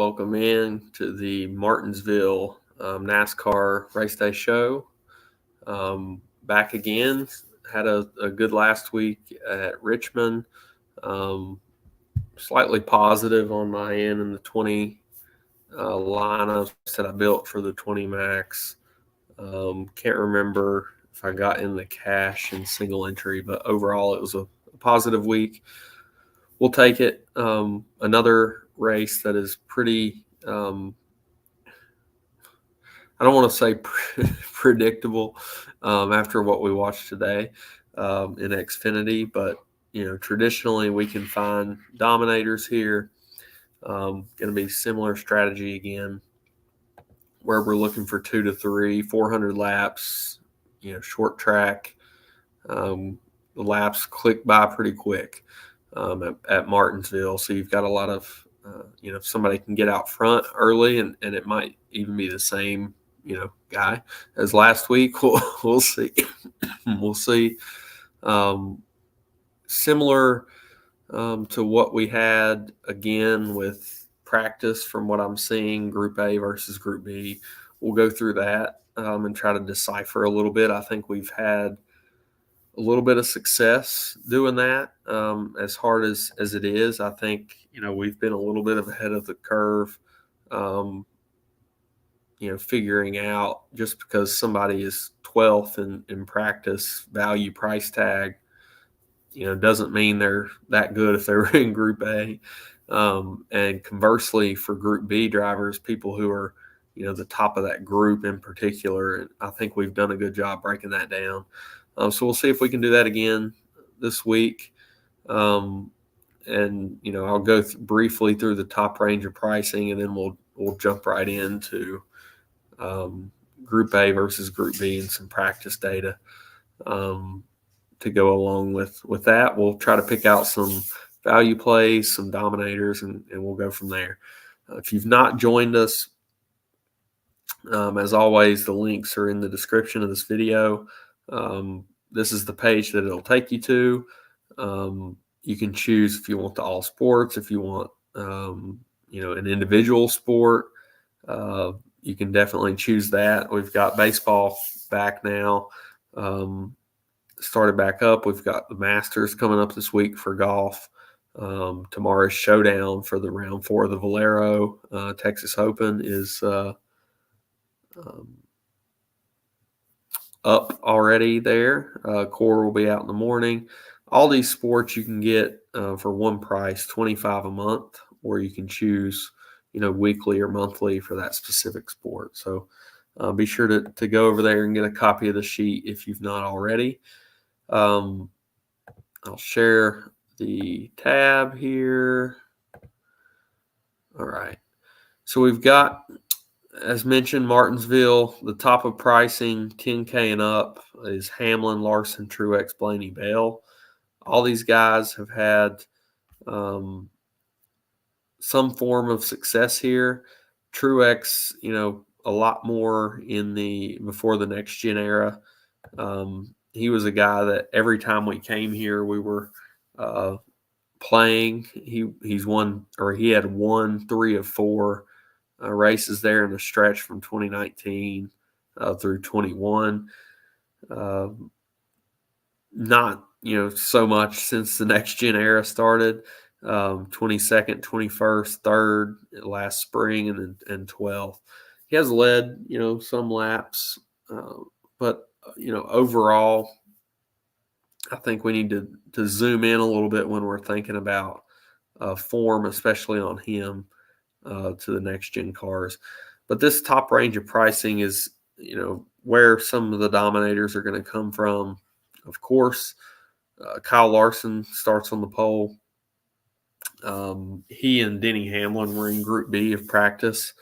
Welcome in to the Martinsville NASCAR Raceday show. Back again. Had a good last week at Richmond. Slightly positive on my end in the 20 lineups that I built for the 20 max. Can't remember if I got in the cash and single entry, but overall it was a positive week. We'll take it. Another race that is pretty, I don't want to say predictable after what we watched today in Xfinity, but traditionally we can find dominators here. Going to be similar strategy again, where we're looking for 2 to 3, 400 laps. Short track. The laps click by pretty quick at Martinsville, so you've got a lot of if somebody can get out front early, and it might even be the same guy as last week. We'll see. We'll see. Similar to what we had again with practice, from what I'm seeing, Group A versus Group B. We'll go through that and try to decipher a little bit. I think we've had a little bit of success doing that. As hard as it is, I think we've been a little bit ahead of the curve. Figuring out, just because somebody is 12th in practice value price tag, doesn't mean they're that good if they were in Group A. And conversely, for Group B drivers, people who are the top of that group in particular, and I think we've done a good job breaking that down. So we'll see if we can do that again this week. And I'll go briefly through the top range of pricing, and then we'll jump right into Group A versus Group B and some practice data to go along with that. We'll try to pick out some value plays, some dominators, and we'll go from there. If you've not joined us, as always, the links are in the description of this video. This is the page that it'll take you to. You can choose if you want the all sports, if you want, an individual sport. You can definitely choose that. We've got baseball back now. Started back up. We've got the Masters coming up this week for golf. Tomorrow's showdown for the round 4 of the Valero Texas Open is up already there. Core will be out in the morning. All these sports you can get for one price, $25 a month, or you can choose, weekly or monthly for that specific sport. So be sure to go over there and get a copy of the sheet if you've not already. I'll share the tab here. All right. So we've got, as mentioned, Martinsville. The top of pricing, 10K and up, is Hamlin, Larson, Truex, Blaney, Bell. All these guys have had some form of success here. Truex, a lot more before the next gen era. He was a guy that every time we came here, we were playing. He had won 3 of 4 races there in the stretch from 2019 through 21. Not so much since the next gen era started. 22nd, 21st, 3rd last spring, and 12th. He has led some laps, but overall, I think we need to zoom in a little bit when we're thinking about form, especially on him, to the next gen cars. But this top range of pricing is where some of the dominators are going to come from. Of course, Kyle Larson starts on the pole. He and Denny Hamlin were in Group B of practice.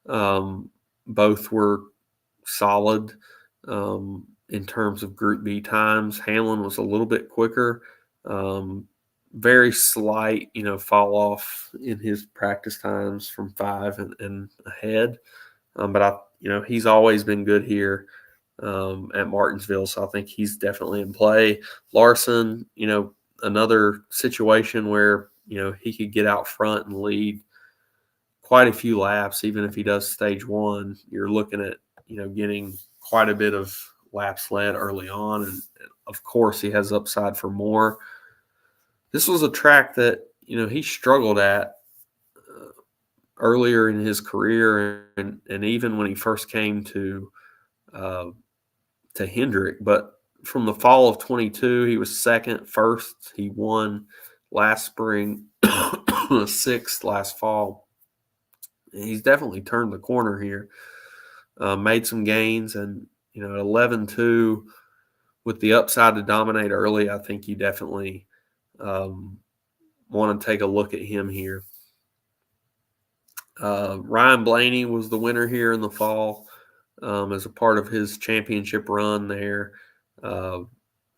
Both were solid in terms of Group B times. Hamlin was a little bit quicker. Very slight, fall off in his practice times from 5 and ahead. But he's always been good here at Martinsville, so I think he's definitely in play. Larson, another situation where he could get out front and lead quite a few laps. Even if he does stage one, you're looking at, getting quite a bit of laps led early on. And of course, he has upside for more. This was a track that, he struggled at earlier in his career, and even when he first came to Hendrick. But from the fall of 22, he was second. First, he won last spring, sixth last fall. And he's definitely turned the corner here, made some gains, and, at 11-2 with the upside to dominate early, I think you definitely want to take a look at him here. Ryan Blaney was the winner here in the fall as a part of his championship run there.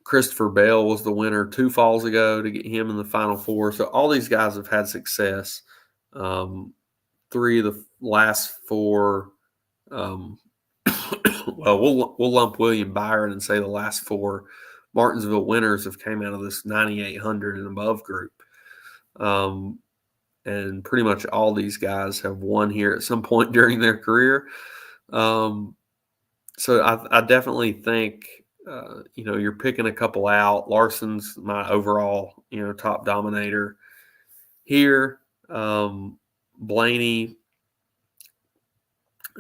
Christopher Bell was the winner 2 falls ago to get him in the Final Four. So all these guys have had success. 3 of the last 4, well, we'll lump William Byron and say the last 4 Martinsville winners have came out of this 9,800 and above group. And pretty much all these guys have won here at some point during their career. So I definitely think, you're picking a couple out. Larson's my overall, top dominator here. Blaney,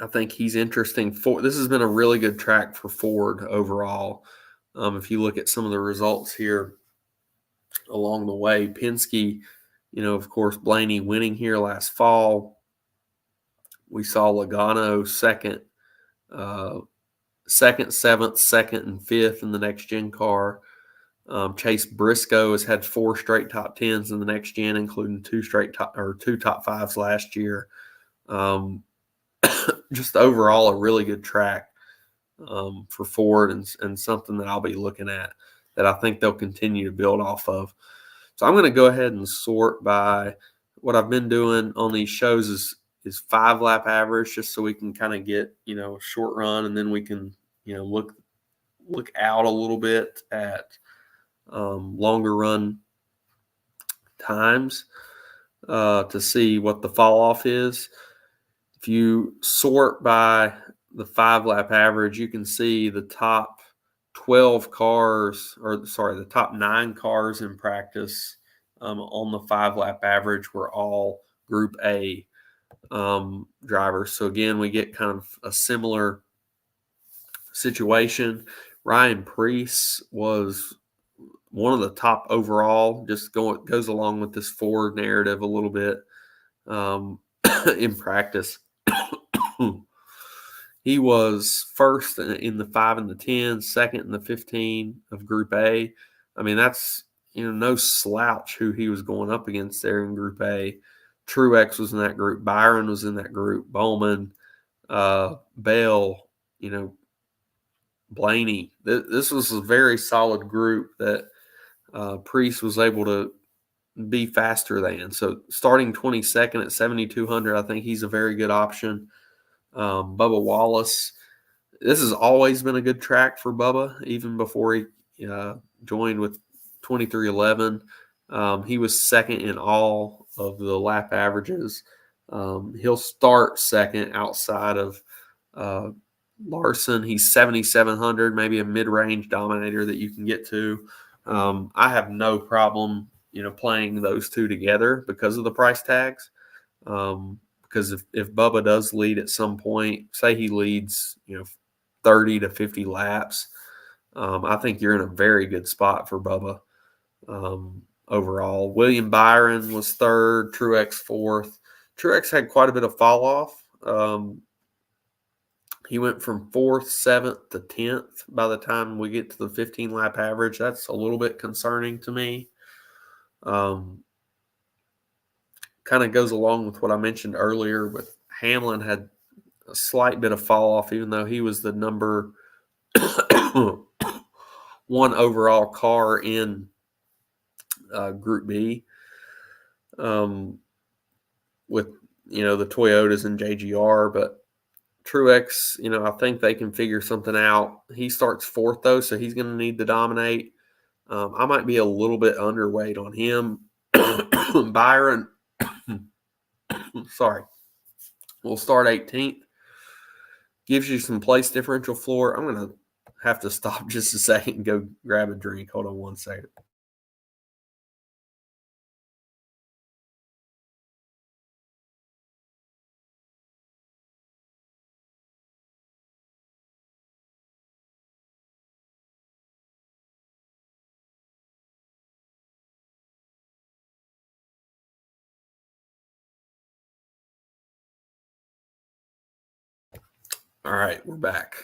I think he's interesting. This has been a really good track for Ford overall. If you look at some of the results here along the way, Penske, of course, Blaney winning here last fall. We saw Logano second, 7th, 2nd, and 5th in the next gen car. Chase Briscoe has had 4 straight top 10s in the next gen, including 2 top 5s last year. Just overall a really good track for Ford, and something that I'll be looking at that I think they'll continue to build off of. So I'm going to go ahead and sort by what I've been doing on these shows is 5-lap average, just so we can kind of get, a short run, and then we can, look out a little bit at longer run times to see what the fall off is. If you sort by the 5-lap average, you can see the top 12 cars, the top 9 cars in practice on the 5-lap average were all Group A drivers. So again, we get kind of a similar situation. Ryan Preece was one of the top overall, just goes along with this Ford narrative a little bit in practice. He was first in the 5 and the 10, second in the 15 of Group A. I mean, that's, no slouch who he was going up against there in Group A. Truex was in that group. Byron was in that group. Bowman, Bell, Blaney. This was a very solid group that Preece was able to be faster than. So starting 22nd at 7,200, I think he's a very good option. Bubba Wallace, this has always been a good track for Bubba, even before he joined with 2311. He was second in all of the lap averages. He'll start second outside of Larson. He's 7,700, maybe a mid-range dominator that you can get to. I have no problem, playing those two together because of the price tags. Because if Bubba does lead at some point, say he leads, 30 to 50 laps, I think you're in a very good spot for Bubba overall. William Byron was 3rd, Truex 4th. Truex had quite a bit of fall off. He went from 4th, 7th to 10th by the time we get to the 15-lap average. That's a little bit concerning to me. Kind of goes along with what I mentioned earlier, but Hamlin had a slight bit of fall off, even though he was the number 1 overall car in Group B with, the Toyotas and JGR. But Truex, I think they can figure something out. He starts 4th, though, so he's going to need to dominate. I might be a little bit underweight on him. Byron, sorry. We'll start 18th. Gives you some place differential floor. I'm going to have to stop just a second and go grab a drink. Hold on one second. All right, we're back.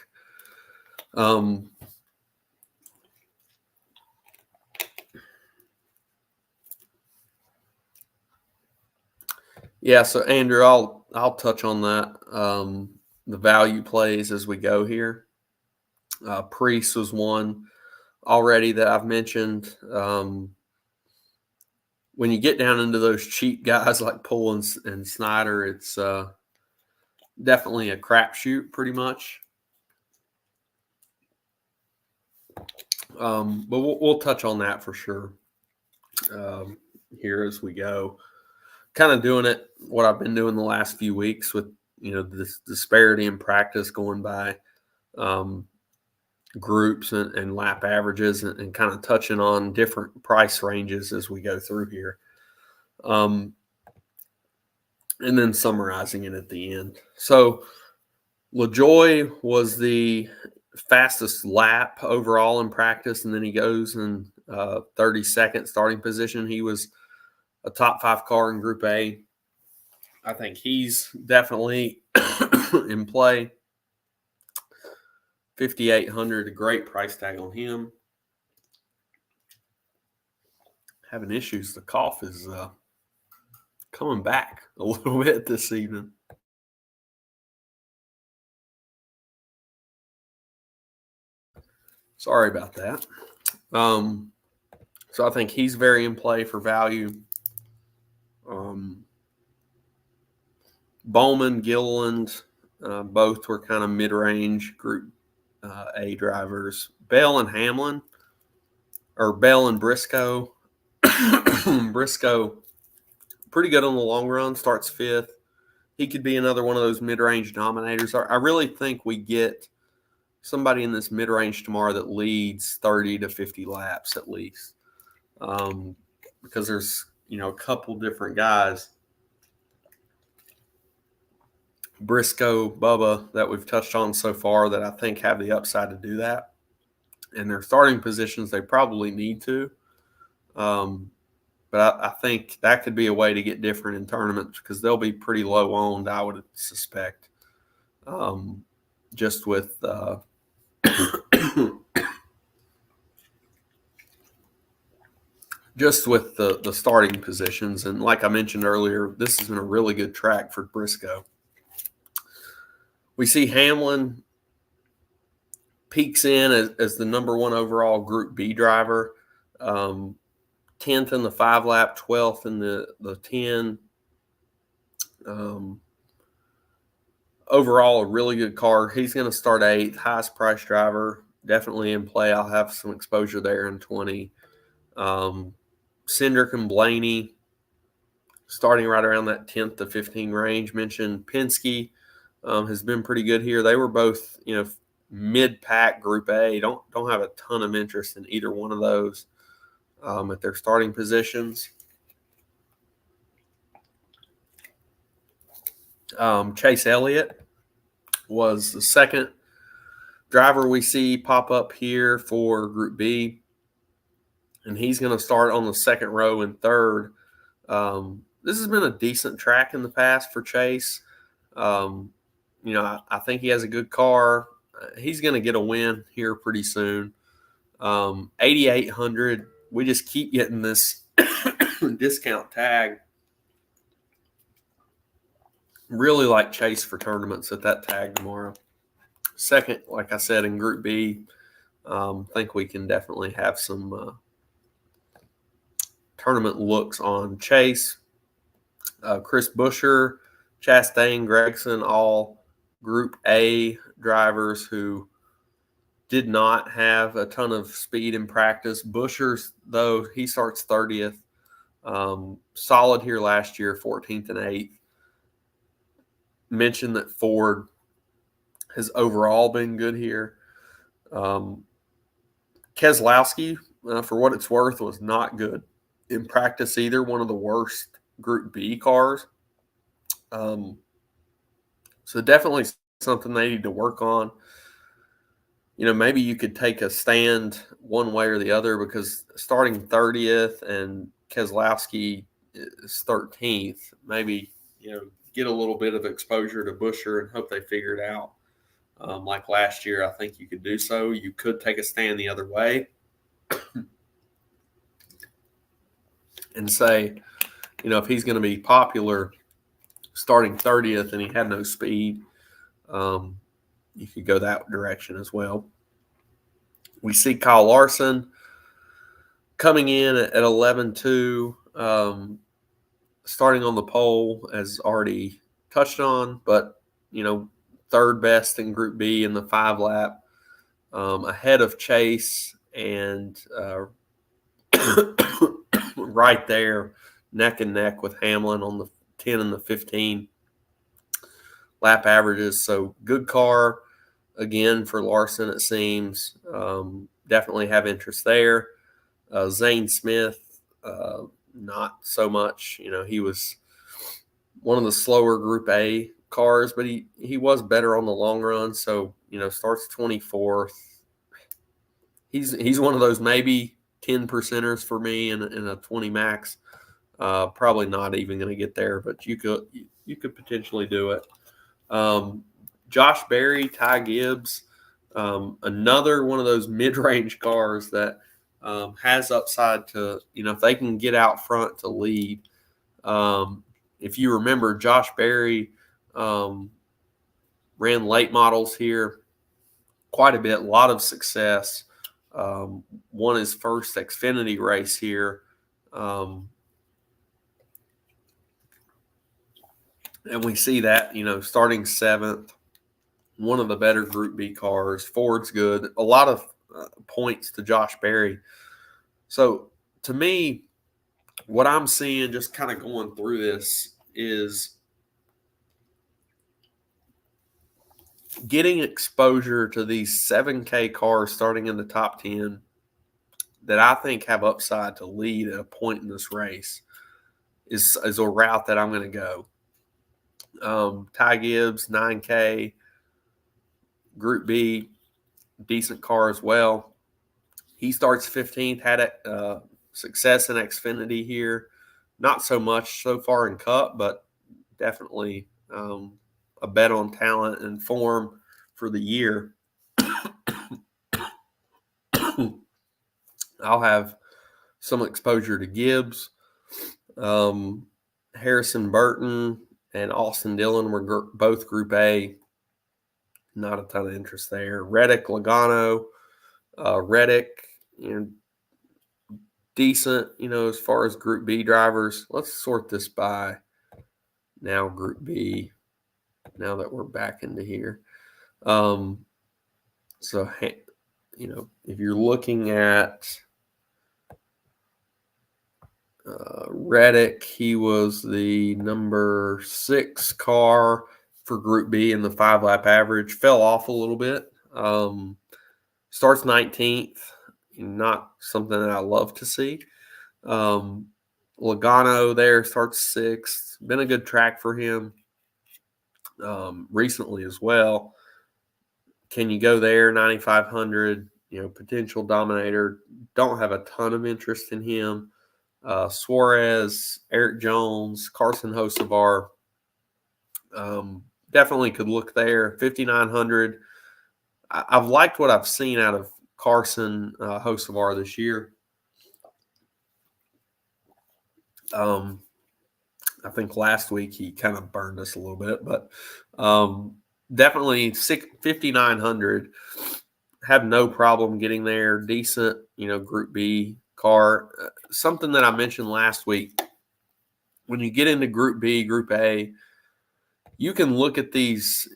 Yeah, so Andrew, I'll touch on that. The value plays as we go here. Priest was one already that I've mentioned. When you get down into those cheap guys like Poole and Snyder, it's definitely a crapshoot, pretty much. But we'll touch on that for sure here as we go. Kind of doing it what I've been doing the last few weeks with this disparity in practice going by groups and lap averages and kind of touching on different price ranges as we go through here. And then summarizing it at the end. So LaJoy was the fastest lap overall in practice, and then he goes in 32nd starting position. He was a top 5 car in Group A. I think he's definitely in play. 5,800, a great price tag on him. Having issues. The cough is coming back a little bit this evening. Sorry about that. So I think he's very in play for value. Bowman, Gilliland, both were kind of mid-range Group A drivers. Bell and Hamlin, or Bell and Briscoe. Briscoe, pretty good on the long run, starts 5th. He could be another one of those mid-range dominators. I really think we get somebody in this mid-range tomorrow that leads 30 to 50 laps at least, because there's a couple different guys, Briscoe, Bubba, that we've touched on so far that I think have the upside to do that. And their starting positions, they probably need to. But I think that could be a way to get different in tournaments because they'll be pretty low owned, I would suspect, just with the starting positions. And like I mentioned earlier, this has been a really good track for Briscoe. We see Hamlin peaks in as the number 1 overall Group B driver, 10th in the 5 lap, 12th in the 10. Overall, a really good car. He's going to start 8th, highest price driver, definitely in play. I'll have some exposure there in 20. Cindric and Blaney starting right around that 10th to 15 range. Mentioned Penske has been pretty good here. They were both, mid-pack Group A. Don't have a ton of interest in either one of those at their starting positions. Chase Elliott was the second driver we see pop up here for Group B, and he's going to start on the second row in 3rd. This has been a decent track in the past for Chase. I think he has a good car. He's going to get a win here pretty soon. 8,800. We just keep getting this discount tag. Really like Chase for tournaments at that tag tomorrow. Second, like I said, in Group B, think we can definitely have some tournament looks on Chase. Chris Buescher, Chastain, Gregson, all Group A drivers who did not have a ton of speed in practice. Buescher's, though, he starts 30th. Solid here last year, 14th and 8th. mention that Ford has overall been good here. Keselowski, for what it's worth, was not good in practice either. One of the worst Group B cars. So definitely something they need to work on. Maybe you could take a stand one way or the other, because starting 30th and Keselowski is 13th, maybe, get a little bit of exposure to Buescher and hope they figure it out. Like last year, I think you could do so. You could take a stand the other way and say, if he's going to be popular starting 30th and he had no speed, you could go that direction as well. We see Kyle Larson coming in at 11-2, starting on the pole, as already touched on, but, third best in Group B in the 5-lap, ahead of Chase, and right there, neck and neck with Hamlin on the 10 and the 15 lap averages. So good car again for Larson, it seems. Definitely have interest there. Zane Smith, not so much. He was one of the slower Group A cars, but he was better on the long run. So, starts 24th. He's one of those maybe 10 percenters for me in a 20 max. Probably not even going to get there, but you could potentially do it. Josh Berry, Ty Gibbs, another one of those mid-range cars that has upside to, if they can get out front to lead. If you remember, Josh Berry ran late models here quite a bit, a lot of success. Won his first Xfinity race here. And we see that, starting 7th, one of the better Group B cars. Ford's good. A lot of points to Josh Berry. So, to me, what I'm seeing just kind of going through this is getting exposure to these 7K cars starting in the top 10 that I think have upside to lead at a point in this race is a route that I'm going to go. Ty Gibbs, 9K, Group B, decent car as well. He starts 15th, had success in Xfinity here. Not so much so far in Cup, but definitely a bet on talent and form for the year. I'll have some exposure to Gibbs. Harrison Burton and Austin Dillon were both Group A. Not a ton of interest there. Reddick, Logano. Reddick, decent, as far as Group B drivers. Let's sort this by now Group B, now that we're back into here. So, if you're looking at Reddick, he was the number 6 car for Group B in the 5-lap average. Fell off a little bit. Starts 19th. Not something that I love to see. Logano there starts 6th. Been a good track for him recently as well. Can you go there? 9,500, potential dominator. Don't have a ton of interest in him. Suarez, Eric Jones, Carson Hocevar. Definitely could look there. 5,900. I've liked what I've seen out of Carson Hocevar this year. I think last week he kind of burned us a little bit, but definitely 5,900. Have no problem getting there. Decent, Group B car. Something that I mentioned last week. When you get into Group B, Group A, you can look at these,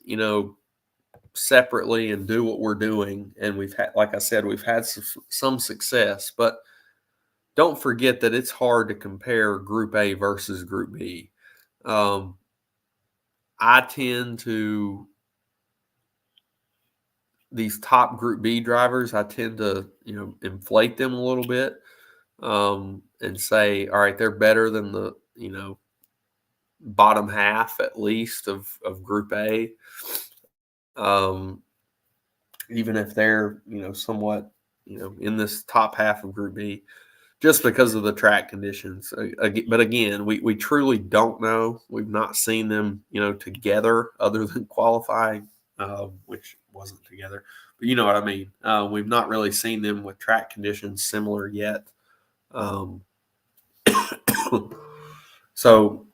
separately and do what we're doing. And we've had, like I said, we've had some success, but don't forget that it's hard to compare Group A versus Group B. I I tend to, these top Group B drivers, I tend to, inflate them a little bit and say, all right, they're better than the, bottom half at least of Group A. Even if they're, somewhat, in this top half of Group B, just because of the track conditions. But again, we truly don't know. We've not seen them, together other than qualifying, which wasn't together. But you know what I mean. We've not really seen them with track conditions similar yet. So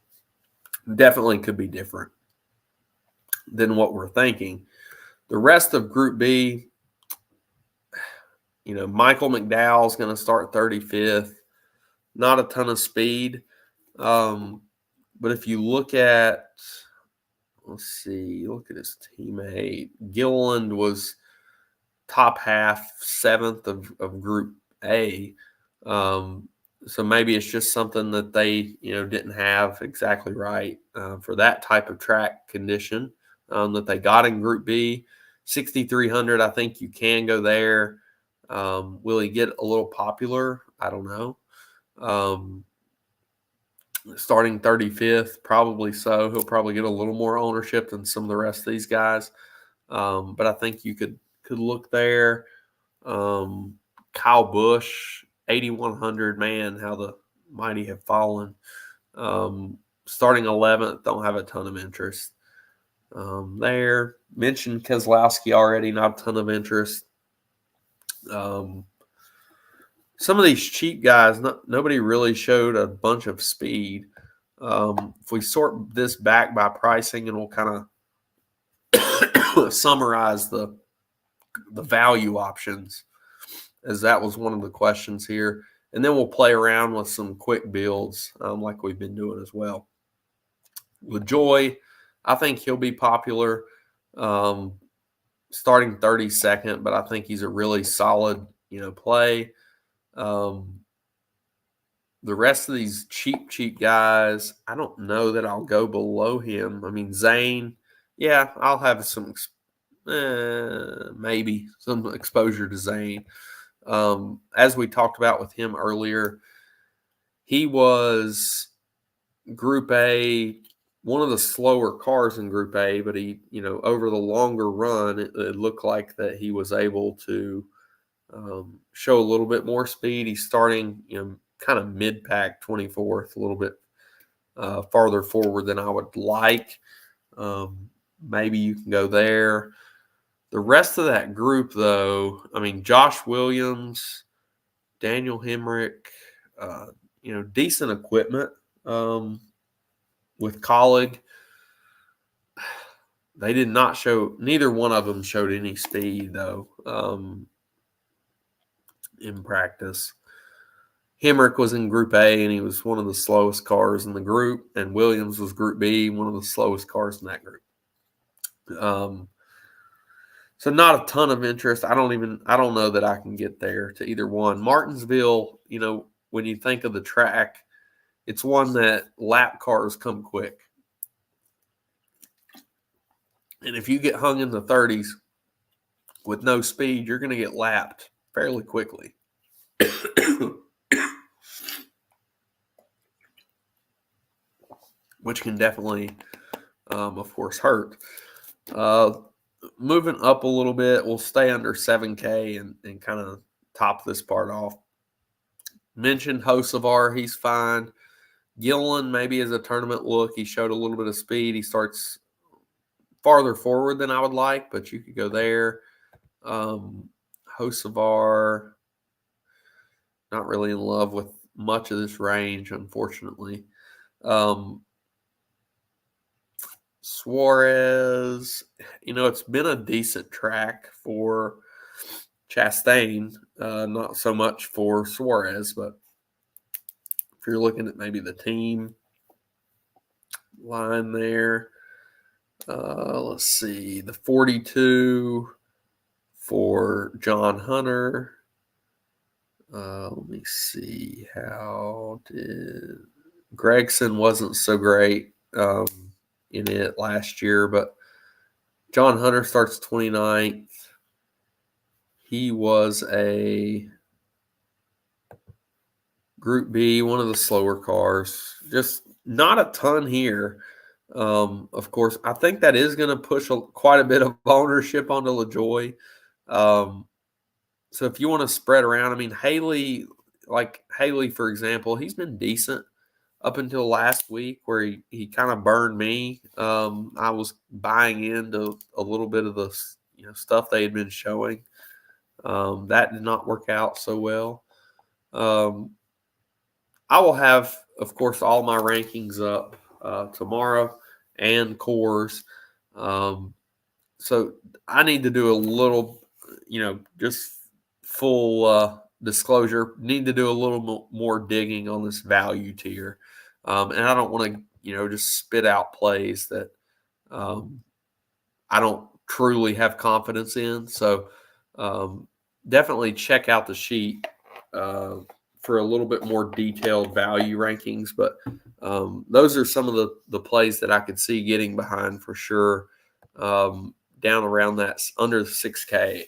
definitely could be different than what we're thinking. The rest of Group B, Michael McDowell's going to start 35th. Not a ton of speed. But if you look at, look at his teammate. Gilliland was top half, 7th of Group A. So maybe it's just something that they, didn't have exactly right for that type of track condition that they got in Group B. 6,300, I think you can go there. Will he get a little popular? I don't know. Starting 35th, probably so. He'll probably get a little more ownership than some of the rest of these guys. But I think you could look there. Kyle Busch, 8,100, man, how the mighty have fallen. Starting 11th, don't have a ton of interest there. Mentioned Keselowski already, not a ton of interest. Some of these cheap guys, nobody really showed a bunch of speed. If we sort this back by pricing, and we'll kind of summarize the value options, as that was one of the questions here. And then we'll play around with some quick builds like we've been doing as well. LaJoy, I think he'll be popular starting 32nd, but I think he's a really solid, play. The rest of these cheap guys, I don't know that I'll go below him. I mean, Zane, yeah, I'll have some, maybe some exposure to Zane. As we talked about with him earlier, he was Group A, one of the slower cars in Group A, but he, over the longer run, it looked like that he was able to show a little bit more speed. He's starting, kind of mid-pack, 24th, a little bit farther forward than I would like. Maybe you can go there. The rest of that group, though, I mean, Josh Williams, Daniel Hemrick, decent equipment with Colleague. They did not show, neither one of them showed any speed, though, in practice. Hemrick was in Group A, and he was one of the slowest cars in the group, and Williams was Group B, one of the slowest cars in that group. So not a ton of interest. I don't know that I can get there to either one. Martinsville, when you think of the track, it's one that lap cars come quick. And if you get hung in the 30s with no speed, you're going to get lapped fairly quickly. Which can definitely, of course, hurt. Moving up a little bit, we'll stay under 7K and kind of top this part off. Mentioned Hocevar, he's fine. Gilliland maybe is a tournament look. He showed a little bit of speed. He starts farther forward than I would like, but you could go there. Hocevar, not really in love with much of this range, unfortunately. Suarez, it's been a decent track for Chastain, not so much for Suarez, but if you're looking at maybe the team line there, let's see, the 42 for John Hunter. Let me see, how did Gregson wasn't so great. in it last year. But John Hunter starts 29th. He was a Group B, one of the slower cars. Just not a ton here. Of course, I think that is going to push quite a bit of ownership onto LaJoy. So if you want to spread around, I mean, Haley, for example, he's been decent up until last week where he kind of burned me. I was buying into a little bit of the stuff they had been showing. That did not work out so well. I will have, of course, all my rankings up tomorrow and cores. So I need to do a little, just full disclosure, need to do a little more digging on this value tier. And I don't want to, just spit out plays that I don't truly have confidence in. So definitely check out the sheet for a little bit more detailed value rankings. But those are some of the plays that I could see getting behind for sure down around that under the 6K.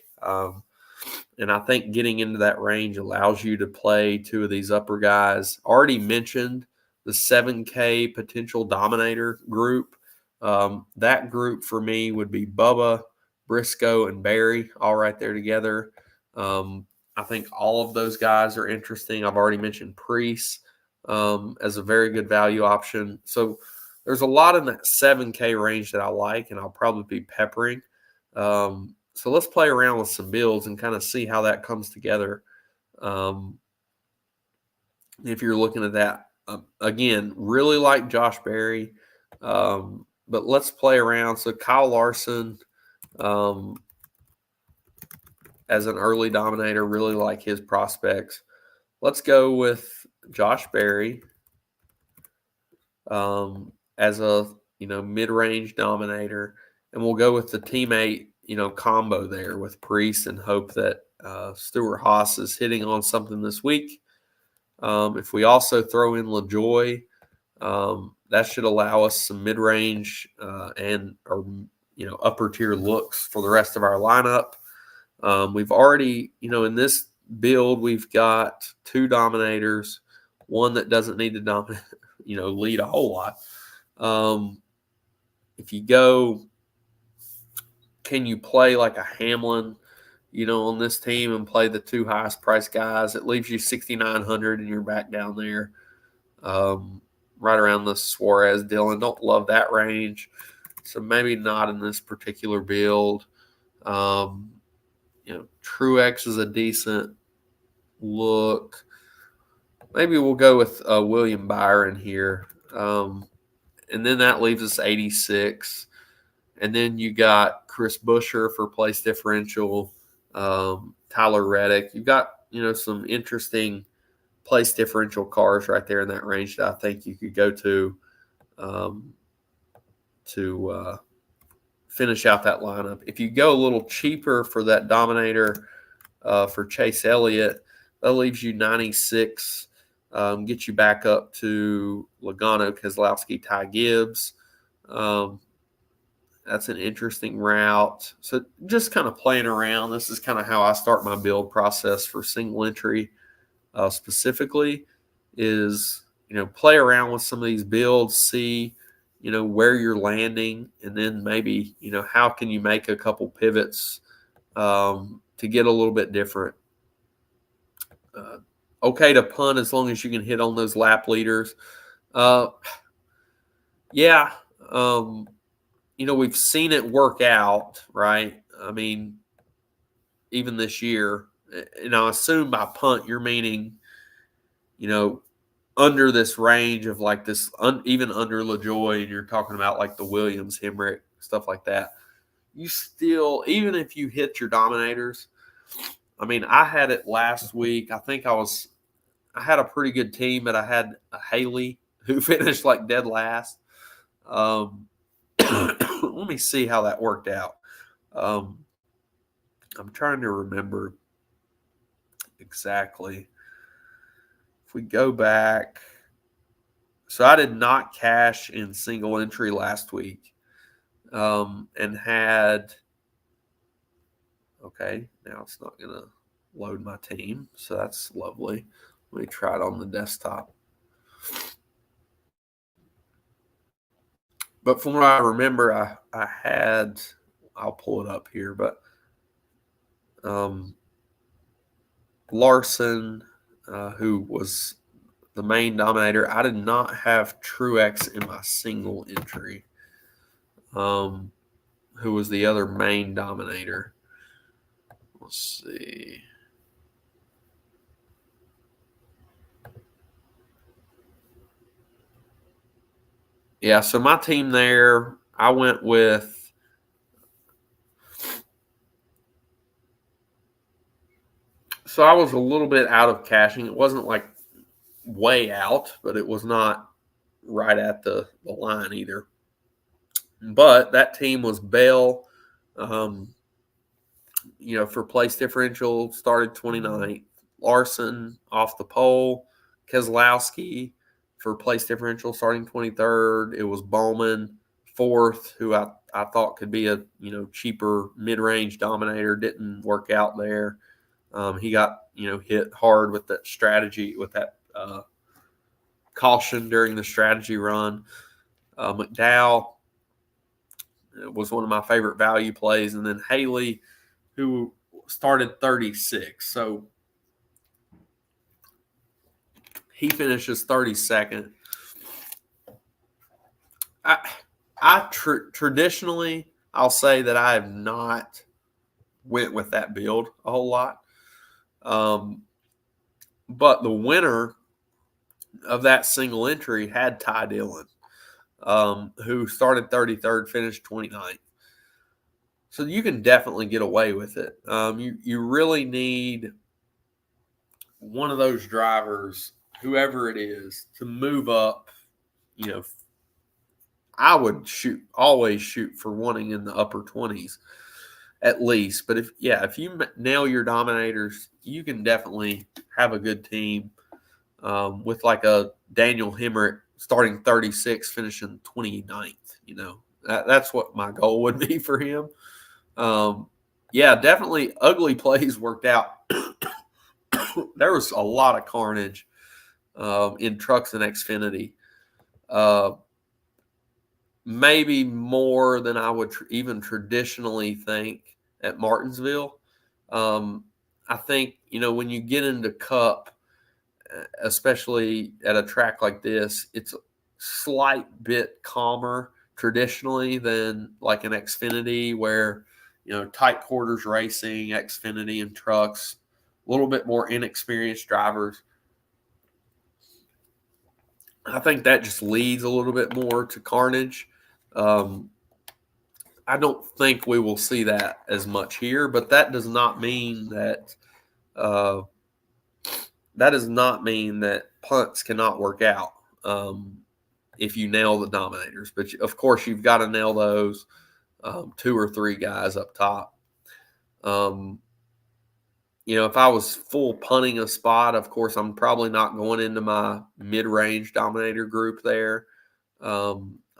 And I think getting into that range allows you to play two of these upper guys. Already mentioned the 7K potential dominator group. That group for me would be Bubba, Briscoe, and Barry all right there together. I think all of those guys are interesting. I've already mentioned Priest as a very good value option. So there's a lot in that 7K range that I like, and I'll probably be peppering. So let's play around with some builds and kind of see how that comes together. If you're looking at that, again, really like Josh Berry, but let's play around. So Kyle Larson, as an early dominator, really like his prospects. Let's go with Josh Berry as a mid-range dominator, and we'll go with the teammate combo there with Priest and hope that Stewart Haas is hitting on something this week. If we also throw in LaJoy, that should allow us some mid-range and upper tier looks for the rest of our lineup. We've already, in this build, we've got two dominators, one that doesn't need to dominate, lead a whole lot. If you go, can you play like a Hamlin, on this team and play the two highest priced guys? It leaves you 6,900 and you're back down there, right around the Suarez Dillon. Don't love that range, so maybe not in this particular build. Truex is a decent look. Maybe we'll go with William Byron here. And then that leaves us 86. And then you got Chris Buescher for place differential, Tyler Reddick. You've got, some interesting place differential cars right there in that range that I think you could go to finish out that lineup. If you go a little cheaper for that dominator for Chase Elliott, that leaves you 96. Get you back up to Logano, Keselowski, Ty Gibbs. That's an interesting route. So just kind of playing around. This is kind of how I start my build process for single entry specifically is, play around with some of these builds, see, where you're landing, and then maybe, how can you make a couple pivots to get a little bit different. Okay to punt as long as you can hit on those lap leaders. Yeah. We've seen it work out, right? I mean, even this year, and I assume by punt you're meaning, under this range of like this, even under LaJoy, and you're talking about like the Williams, Hemrick, stuff like that. You still, even if you hit your dominators, I mean, I had it last week. I think I had a pretty good team, but I had a Haley who finished like dead last. Let me see how that worked out. I'm trying to remember exactly. If we go back, So I did not cash in single entry last week, and had. Okay, now it's not going to load my team, so that's lovely. Let me try it on the desktop. But from what I remember, I had, I'll pull it up here, but Larson, who was the main dominator, I did not have Truex in my single entry. Who was the other main dominator? Let's see. Yeah, so my team there, I went with so I was a little bit out of caching. It wasn't like way out, but it was not right at the line either. But that team was Bell, for place differential, started 29th. Larson off the pole. Keselowski for place differential, starting 23rd. It was Bowman, fourth, who I thought could be a cheaper mid-range dominator. Didn't work out there. He got hit hard with that strategy, with that caution during the strategy run. McDowell was one of my favorite value plays, and then Haley, who started 36. So he finishes 32nd. Traditionally, I'll say that I have not went with that build a whole lot. But the winner of that single entry had Ty Dillon, who started 33rd, finished 29th. So you can definitely get away with it. You really need one of those drivers, whoever it is, to move up. I would always shoot for wanting in the upper 20s at least. But if you nail your dominators, you can definitely have a good team with like a Daniel Hemrick starting 36, finishing 29th. That's what my goal would be for him. Definitely ugly plays worked out. There was a lot of carnage in trucks and Xfinity. Maybe more than I would even traditionally think at Martinsville. I think, when you get into Cup, especially at a track like this, it's a slight bit calmer traditionally than like an Xfinity where, tight quarters racing, Xfinity and trucks, a little bit more inexperienced drivers. I think that just leads a little bit more to carnage. I don't think we will see that as much here, but that does not mean that punts cannot work out if you nail the dominators. But of course, you've got to nail those 2 or 3 guys up top. If I was full punting a spot, of course, I'm probably not going into my mid-range dominator group there.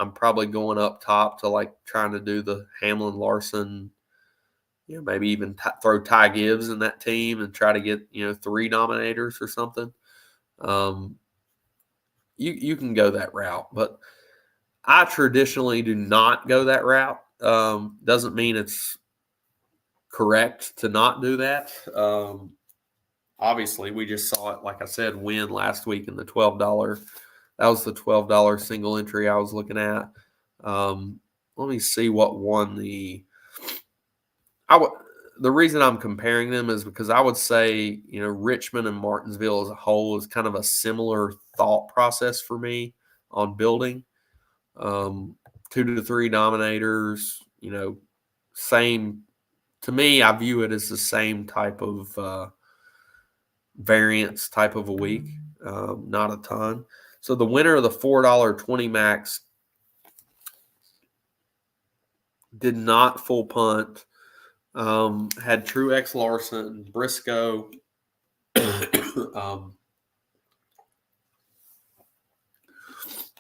I'm probably going up top to like trying to do the Hamlin Larson, maybe even throw Ty Gibbs in that team and try to get, 3 dominators or something. You can go that route, but I traditionally do not go that route. Doesn't mean it's correct to not do that. Obviously, we just saw it, like I said, win last week in the $12. That was the $12 single entry I was looking at. Let me see what won the. The reason I'm comparing them is because I would say, Richmond and Martinsville as a whole is kind of a similar thought process for me on building. 2 to 3 dominators, same. To me, I view it as the same type of variance type of a week, not a ton. So the winner of the $4.20 max did not full punt. Had Truex, Larson, Briscoe,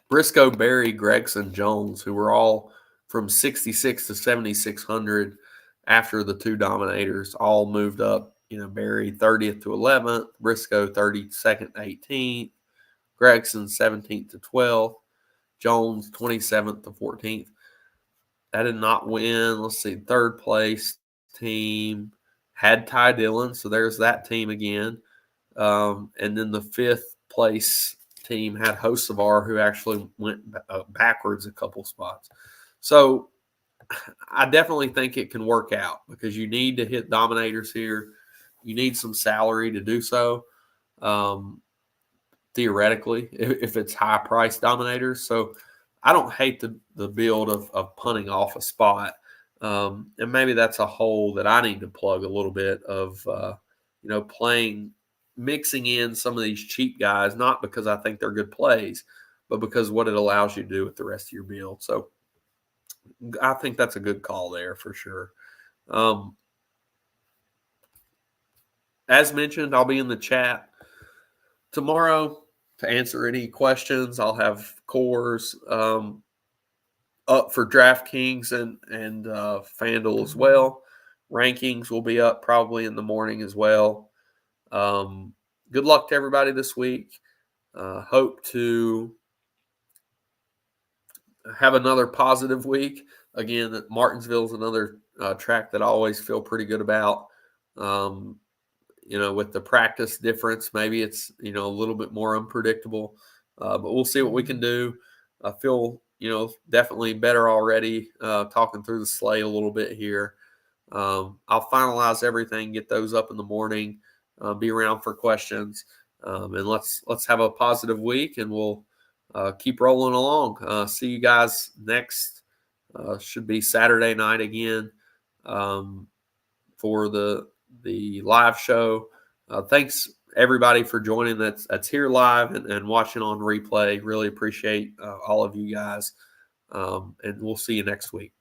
Briscoe, Berry, Gregson, Jones, who were all from 66 to 7,600 after the two dominators, all moved up. Berry 30th to 11th, Briscoe 32nd to 18th, Gregson 17th to 12th, Jones 27th to 14th. That did not win. Let's see, third place team had Ty Dillon, so there's that team again. And then the fifth place team had Hocevar, who actually went backwards a couple spots. So I definitely think it can work out because you need to hit dominators here. You need some salary to do so, theoretically, if it's high-priced dominators. So I don't hate the build of punting off a spot. And maybe that's a hole that I need to plug a little bit of, mixing in some of these cheap guys, not because I think they're good plays, but because what it allows you to do with the rest of your build. So I think that's a good call there for sure. As mentioned, I'll be in the chat tomorrow to answer any questions. I'll have cores up for DraftKings and FanDuel as well. Rankings will be up probably in the morning as well. Good luck to everybody this week. Hope to have another positive week. Again, Martinsville is another track that I always feel pretty good about. With the practice difference, maybe it's, a little bit more unpredictable, but we'll see what we can do. I feel, definitely better already talking through the sleigh a little bit here. I'll finalize everything, get those up in the morning, be around for questions, and let's have a positive week, and we'll keep rolling along. See you guys next, should be Saturday night again for the live show. Thanks everybody for joining that's here live and watching on replay. Really appreciate all of you guys. And we'll see you next week.